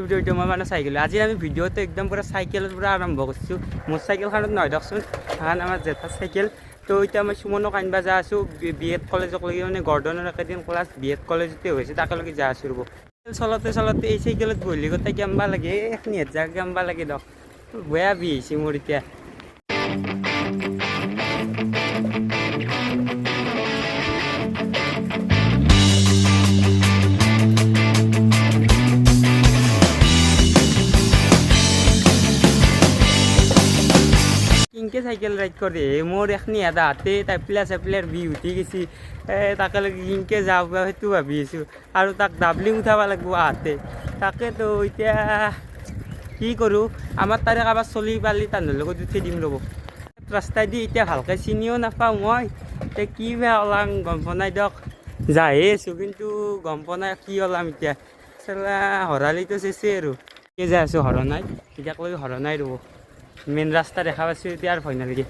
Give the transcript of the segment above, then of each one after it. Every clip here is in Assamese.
ভিডিঅ'টো মই মানে চাইকেল আজি আমি ভিডিঅ'টো একদম পুৰা চাইকেলৰ পৰা আৰম্ভ কৰিছোঁ। মোৰ চাইকেলখনত নহয় দিয়কচোন, কাৰণ আমাৰ জেঠাৰ চাইকেল। তো এতিয়া মই সুমনক আনিব যা আছোঁ বি এড কলেজক লাগি, মানে গৰ্ডনৰ একেদিন ক্লাছ বি এড কলেজতে হৈছে, তাকে যা আছোঁ ৰ'ব। চলতে চলতে এই চাইকেলত বহিলে গোটেই কেমবা লাগে, এইখিনি হেঁত জাগা কেমবা লাগে দিয়ক। বেয়া বি হৈছে মোৰ এতিয়া। কিনকে চাইকেল ৰাইড কৰে মোৰ এখনি এটা হাতে টাইপলাৰ বি উঠি গেছি, তাকে কিনকে যাওঁ সেইটো ভাবি আছোঁ। আৰু তাক ডাবলিং উঠাব লাগিব হাতে, তাকেতো এতিয়া কি কৰোঁ। আমাৰ তাৰে কাৰোবাৰ চলি পালি তাৰ লগত উঠি দিম ৰ'ব। ৰাস্তাই দি এতিয়া ভালকৈ চিনিও নাপাওঁ মই, এতিয়া কি বেয়া ওলাম গম পোৱা নাই দিয়ক। যায়ে আছোঁ কিন্তু গম পোৱা নাই কি ওলাম এতিয়া। চালা হৰালিতো চেছে আৰু এতিয়া যাই আছোঁ হৰণাই, এতিয়ালৈকে হৰণাই ৰ'ব। মেইন ৰাস্তা দেখা পাইছোঁ এতিয়া আৰু ভয় নালাগে।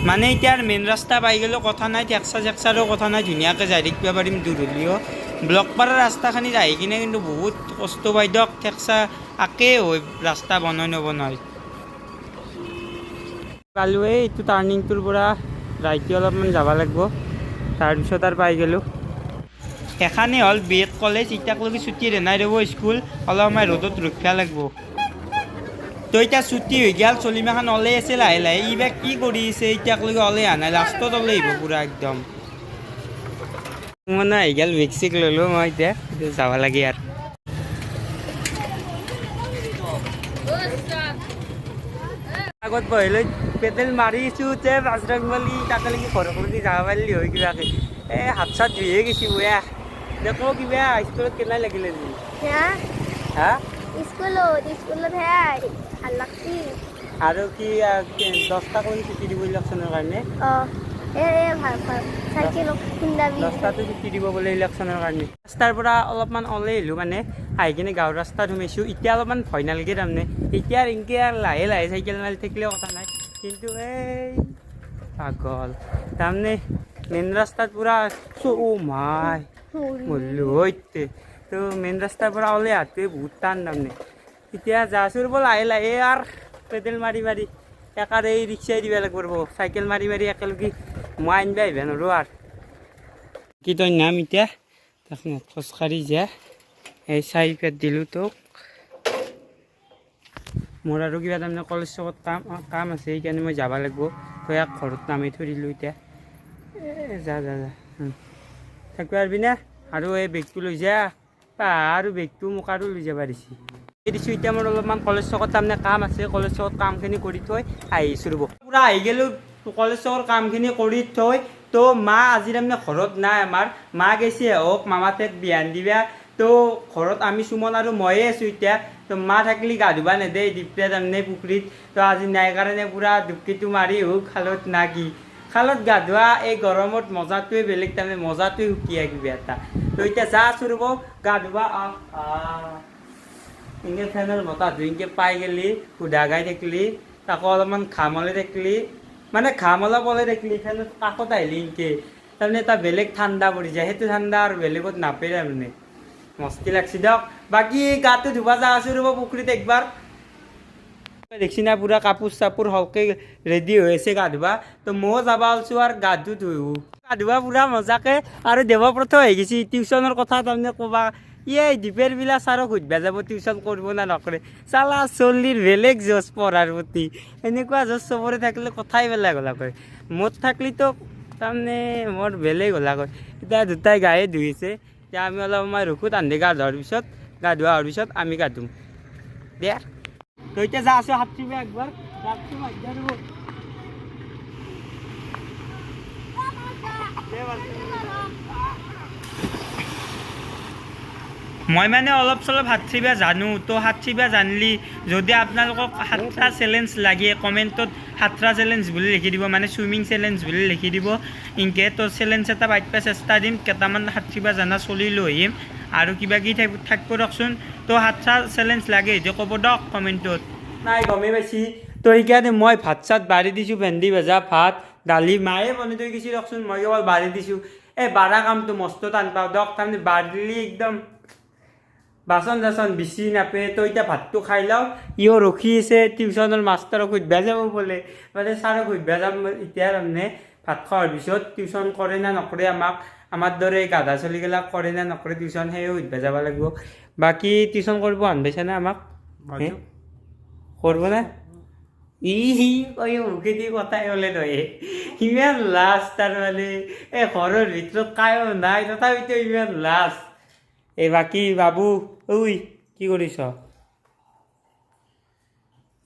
মানে এতিয়া মেইন ৰাস্তা পাই গ'লেও কথা নাই, টেক্সা চেক্সাৰো কথা নাই, ধুনীয়াকৈ যাই থাকিব পাৰিম দূৰ হ'লেও। ব্লক পাৰা ৰাস্তাখিনি যাই কিনে কিন্তু বহুত কষ্ট পাই দিয়ক, টেক্সা আকেই হয় ৰাস্তা বনাই নবনাই। পালোঁ এইটো টাৰ্ণিংটোৰ পৰা ৰাইটে অলপমান যাব লাগিব, তাৰপিছত আৰু পাই গ'লোঁ। এখানে হ'ল বি এড কলেজ, এতিয়ালৈকে ছুটি নাই ৰ'ব স্কুল, অলপমান ৰ'দত ৰখিব লাগিব। তো এতিয়া ছুটি হৈ গ'ল, চলিমাখান ওলাই আছে লাহে লাহে। ই বা কি কৰি আছে এতিয়ালৈকে ওলাই অহা নাই, লাষ্টত ওলাই আহিব পূৰা একদম। মানে আহি গ'ল, বেগ চেগ ল'লোঁ মই, এতিয়া যাব লাগে আৰু। আগত বহিলৈ পেডেল মাৰিছোঁ যে বাজৰংবলী, তাকে লাগি ঘৰক লাগি যাব পাৰিলি হয় কিবাকে। হাত চাত ধুয়ে গৈছি বেয়া দেখো কিবা। স্কুলত কেনে লাগিলে হা স্কুলত ভাল লাগছি। আৰু কি 10টা কৰি ছুটি দিব ইলেকশ্যনৰ কাৰণে। দহটাতো ছুটি দিব বোলে ইলেকশ্যনৰ কাৰণে। ৰাস্তাৰ পৰা অলপমান ওলাই আহিলোঁ, মানে আহি কিনে গাঁৱৰ ৰাস্তাত সোমাইছোঁ। এতিয়া অলপমান ভয় নালাগে তাৰমানে, এতিয়া এনেকৈ আৰু লাহে লাহে চাইকেল মাৰি থাকিলেও কথা নাই। কিন্তু এই পাগল তাৰমানে মেইন ৰাস্তাত পূৰা মাই মৰিলোঁ হৈতে। তো মেইন ৰাস্তাৰ পৰা ওলাই আহোঁতে বহুত টান তাৰমানে। এতিয়া যাছোঁ ৰ'ব লাহে লাহে আৰু পেডেল মাৰি মাৰি। একাৰ এই ৰিক্সাই দিব লাগিব ৰ'ব, চাইকেল মাৰি মাৰি একেলগে মই আনিব আহিব নোৱাৰোঁ আৰু। কি তই নাম এতিয়া তাক খোজকাঢ়ি যা, এই 4 পেট দিলোঁ তোক। মোৰ আৰু কিবা তাৰমানে কলেজ চকত কাম আছে, সেইকাৰণে মই যাব লাগিব। তই ইয়াক ঘৰত নামি থৈ দিলোঁ এতিয়া। যা যা যা থাকিব পাৰিবি না? আৰু এই বেগটো লৈ যা, আৰু বেগটো মোক আৰু লৈ যাব দিছি দিছোঁ। এতিয়া মোৰ অলপমান কলেজ চকত তাৰমানে কাম আছে, কলেজ চকত কামখিনি কৰি থৈ আহিছোঁ ৰ'ব। পূৰা আহি গ'লোঁ কলেজ চকৰ কামখিনি কৰি থৈ। তো মা আজি তাৰমানে ঘৰত নাই আমাৰ, মা গৈছে হওক মামাতেক বিহান দিবা। তো ঘৰত আমি সুমন আৰু ময়ে আছোঁ এতিয়া। তো মা থাকিলে গা ধুবা নেদে দিপৰা তাৰমানে পুখুৰীত। তো আজি নাই কাৰণে পূৰা ডুবকিটো মাৰি হোক খালত না কি। খালত গা ধোৱা এই গৰমত মজাটোৱে বেলেগ, তাৰমানে মজাটোৱে সুকীয়া কিবা এটা। তো এতিয়া যা আছোঁ ৰ'ব গা ধুবা। এনেকৈ ফেনৰ বতাহটো এনেকৈ পাই গেলি সুধা গাই থাকিলি, তাকো অলপমান ঘাম ওলাই থাকিলি, মানে ঘাম অলপ ওলাই থাকিলি ফেনৰ কাষত আহিলি এনেকৈ তাৰমানে এটা বেলেগ ঠাণ্ডা পৰি যায়। সেইটো ঠাণ্ডা আৰু বেলেগত নাপায় তাৰমানে। মস্তি লাগছি দিয়ক। বাকী গাটো ধুবা যা আছোঁ ৰ'ব পুখুৰীত একবাৰ। দেখছি না পূৰা কাপোৰ চাপোৰ হলকৈ ৰেডি হৈ আছে গা ধুবা। তো ময়ো যাব ওলছোঁ আৰু গাটো ধুওঁ, গা ধুবা পূৰা মজাকৈ। আৰু দেৱব্ৰত হৈ গৈছে টিউশ্যনৰ কথা তাৰমানে ক'বা। এই দীপেৰ বিলা ছাৰক সুধিবা যাব টিউশ্যন কৰিব না নকৰে। চালা চলিৰ বেলেগ জজ পঢ়াৰ প্ৰতি, এনেকুৱা জজ চবৰে থাকিলে কথাই বেলেগ হ'লা কয়। মোৰ থাকিলেতো তাৰমানে মোৰ বেলেগ হ'লা কয়। এতিয়া দুটাই গায়ে ধুইছে, এতিয়া আমি অলপমান ৰখোঁ, তাহাঁতে গা ধোৱাৰ পিছত, গা ধোৱা হোৱাৰ পিছত আমি গা ধুম দে। তো এতিয়া যা আছোঁ সাঁতুৰিব একবাৰ, ৰাখছোঁ মই মানে অলপ চলপ সাঁতুৰিব জানো। তো সাঁতুৰিব জানিলি যদি আপোনালোকক 7টা চেলেঞ্জ লাগে কমেণ্টত 7টা চেলেঞ্জ বুলি লিখি দিব, মানে চুইমিং চেলেঞ্জ বুলি লিখি দিব ইনকে। তো চেলেঞ্জ এটা পাতিব চেষ্টা দিম, কেইটামান সাঁতুৰিব জানা চলি লৈ আহিম আৰু কিবা কিবি থাকিব ৰখচোন। তো 7টা চেলেঞ্জ লাগে এতিয়া ক'ব দিয়ক কমেণ্টত। নাই গমেই পাইছি। তো সেইকাৰণে মই ভাত চাত বাঢ়ি দিছোঁ, ভেন্দি ভজা ভাত দালি মায়ে বনাই থৈ গৈছে ৰখচোন, মই কেৱল বাঢ়ি দিছোঁ। এই বাঢ়া কামটো মস্ত টান পাওঁ দিয়ক, তাৰমানে বাঢ়িলি একদম বাচন চাচন বিচি নাপে তো এতিয়া ভাতটো খাই লওঁ ইও ৰখি আছে টিউশ্যনৰ মাষ্টাৰক সুধিব যাব বোলে মানে ছাৰক সুধিব যাম এতিয়া তাৰমানে ভাত খোৱাৰ পিছত টিউশ্যন কৰে না নকৰে আমাক আমাৰ দৰে গাধা চলিগিলাক কৰে না নকৰে টিউশ্যন সেয়ে সুধিব যাব লাগিব বাকী টিউশ্যন কৰিব আন পাইছেনে আমাক কৰিব না সি কৈ মুখেদি কথাই ওলে নহয় ইমান লাজ তাৰমানে এই ঘৰৰ ভিতৰত কায়ো নাই তথাপিতো ইমান লাজ এই বাকী বাবু ঐ কি কৰিছ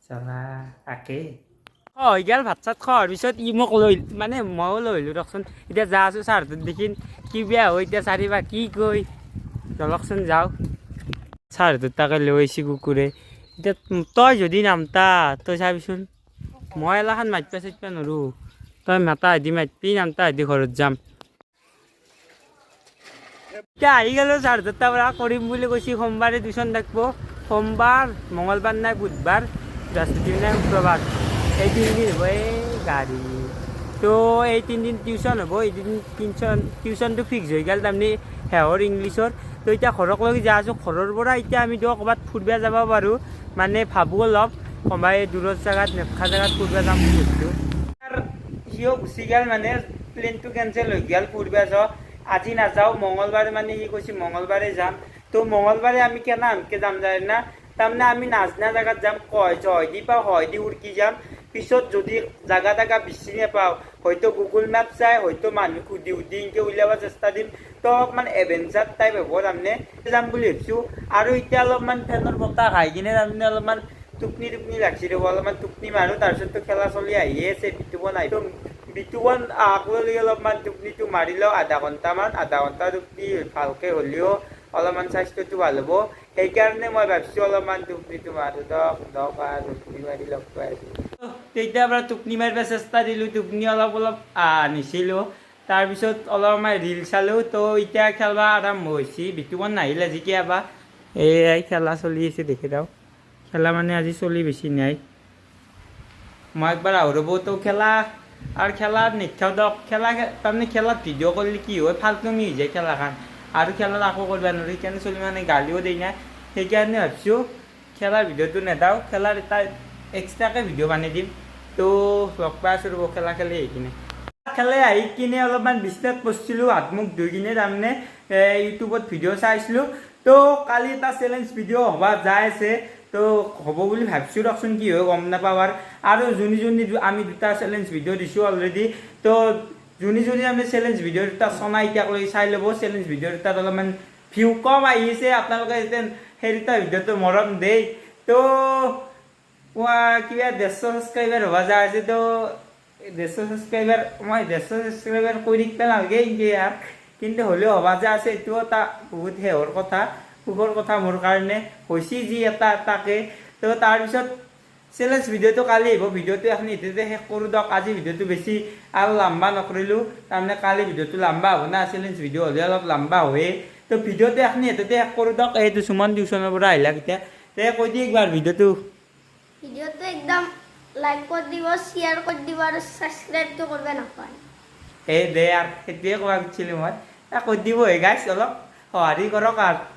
চলা তাকে হৈ গ'ল ভাত চাত খোৱাৰ পিছত ই মোক লৈ মানে ময়ো লৈ আহিলোঁ ৰচোন এতিয়া যা আছোঁ ছাৰটোত দেখি কি বেয়া হৈ এতিয়া চাৰিবা কি কৈ জলকচোন যাওঁ ছাৰটোত তাকে লৈ আহিছে কুকুৰে এতিয়া তই যদি নামতা তই চাবিচোন মই এলাখান মাতিবা চাতিবা নোৱাৰোঁ তই মাতা আদি মাতিবি নামতা আদি ঘৰত যাম এতিয়া আহি গ'লোঁ ছাৰটোৰ পৰা কৰিম বুলি কৈছে সোমবাৰে টিউশ্যন থাকিব সোমবাৰ মঙলবাৰ নাই বুধবাৰ বৃহস্পতিবাৰ নাই শুক্ৰবাৰ এই তিনিদিন হ'ব এই গাড়ী তো এই তিনিদিন টিউশ্যন হ'ব এদিন টিউশ্যনটো ফিক্স হৈ গ'ল তাৰমানে শেহৰ ইংলিছৰ তো এতিয়া ঘৰক লৈ যাই আছোঁ ঘৰৰ পৰা এতিয়া আমি তো ক'ৰবাত ফুৰিব যাব পাৰোঁ মানে ভাবোঁ অলপ কোনোবাই দূৰৰ জেগাত নেদেখা জেগাত ফুৰিব যাম বুলি ভাবিছোঁ সিও গুচি গ'ল মানে প্লেনটো কেঞ্চেল হৈ গ'ল ফুৰিব যাওঁ আজি নাযাওঁ মঙলবাৰে মানে সি কৈছে মঙলবাৰে যাম তো মঙলবাৰে আমি কেনেকৈ যাম যায় না তাৰমানে আমি নাজনা জেগাত যাম হয় দি পাওঁ হয় দি উৰকি যাম পিছত যদি জাগা তাগা বিচাৰি নাপাওঁ হয়তো গুগল মেপ চাই হয়তো মানুহ সুধি এনেকৈ উলিয়াব চেষ্টা দিম তো অলপমান এডভেঞ্চাৰ টাইপ হ'ব তাৰমানে যাম বুলি ভাবিছোঁ আৰু এতিয়া অলপমান ফেনৰ বতাহ খাই কিনে তাৰমানে অলপমান টোপনি লাগছি ৰ'ব অলপমান টোপনি মাৰোঁ তাৰপিছততো খেলা চলি আহিয়ে আছে বিতুবন আহি তো বিতুবন আহকলৈ অলপমান টোপনিটো মাৰি লওঁ আধা ঘণ্টা টোপনি ভালকৈ হ'লেও অলপমান স্বাস্থ্যটো ভাল হ'ব সেইকাৰণে মই ভাবিছোঁ অলপমান টোপনিটো মাৰোঁ দক আৰু টোপনি মাৰি লগ পাই আছোঁ তেতিয়াৰ পৰা টোপনি মাৰিব চেষ্টা দিলোঁ টোপনি অলপ নিছিলোঁ তাৰপিছত অলপমান ৰিল চালোঁ তো এতিয়া খেলবা আৰম্ভ হৈছে বিতুবন নাহিল আজি কিয়াবা এই খেলা চলি আছে দেখি যাওঁ খেলা মানে আজি চলি বেছি নাই মই একবাৰ আহৰব তো খেলা আৰু খেলাত নেখাওঁ দক খেলা তাৰমানে খেলাত ভিডিঅ' কৰিলে কি হয় ফাল্টুমি হৈ যায় খেলাখন আৰু খেলাত আকৌ কৰিব নোৱাৰি সেইকাৰণে চলি মানে গালিও দিয়ে নাই সেইকাৰণে ভাবিছোঁ খেলাৰ ভিডিঅ'টো নেদাওঁ খেলাৰ এটা এক্সট্ৰাকৈ ভিডিঅ' বনাই দিম তো লগ পাই আছোঁ ৰ'ব খেলা খেলি আহি কিনে খেলে আহি কিনে অলপমান বিচনাত বহিছিলোঁ হাত মুখ ধুই কিনে তাৰমানে ইউটিউবত ভিডিঅ' চাইছিলোঁ তো কালি এটা চেলেঞ্জ ভিডিঅ' হ'ব যাই আছে তো হ'ব বুলি ভাবিছোঁ ৰচোন কি হয় গম নাপাওঁ আৰু যোনে আমি দুটা চেলেঞ্জ ভিডিঅ' দিছোঁ অলৰেডি তো যোনে আমি চেলেঞ্জ ভিডিঅ' দুটা চনাই এতিয়ালৈ চাই ল'ব চেলেঞ্জ ভিডিঅ' দুটাত অলপমান ভিউ কম আহিছে আপোনালোকে যেতিয়া সেই দুটা ভিডিঅ'টো মৰম দেই তো কিবা 150 ছাবস্ক্ৰাইবাৰ হ'ব যাই আছে তো 150 ছাবস্ক্ৰাইবাৰ মই 150 ছাবস্ক্ৰাইবাৰ কৰি থাকিব নালাগে এনেকৈ কিন্তু হ'লেও হ'ব যে আছে এইটো এটা বহুত শেহৰ কথা সুখৰ কথা মোৰ কাৰণে হৈছে যি এটাকে তো তাৰপিছত চেলেঞ্জ ভিডিঅ'টো কালি আহিব ভিডিঅ'টো এখন এতিয়াতে শেষ কৰোঁ দিয়ক আজি ভিডিঅ'টো বেছি আৰু লম্বা নকৰিলোঁ তাৰমানে কালি ভিডিঅ'টো লম্বা হ'ব না চেলেঞ্জ ভিডিঅ' হ'লে অলপ লম্বা হয়ে তো ভিডিঅ'টো এখন এতিয়াতে শেষ কৰোঁ দিয়ক এইটো সুমন টিউশ্যনৰ পৰা আহিলাক এতিয়া তে কৈ দি একবাৰ ভিডিঅ'টো একদম লাইক কৰি দিব শ্বেয়াৰ কৰি দিব আৰু ছাবস্ক্ৰাইবটো কৰিব নাপায় দে আৰু সেইটোৱে ক'ব খুজিছিলোঁ মই কৈ দিব গাইছ অলপ সঁহাৰি কৰক আৰু